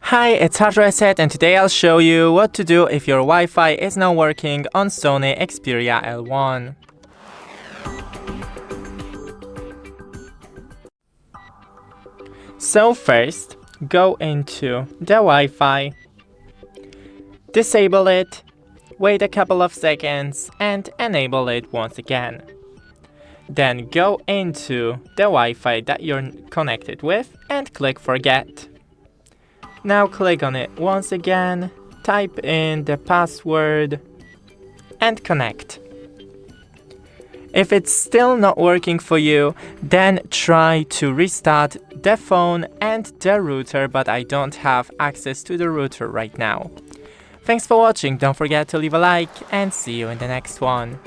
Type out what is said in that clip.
Hi, it's HardReset and today I'll show you what to do if your Wi-Fi is not working on SONY Xperia L1. So first, go into the Wi-Fi, disable it, wait a couple of seconds and enable it once again. Then go into the Wi-Fi that you're connected with and click Forget. Now click on it once again, type in the password and connect. If it's still not working for you, then try to restart the phone and the router, but I don't have access to the router right now. Thanks for watching, don't forget to leave a like and see you in the next one.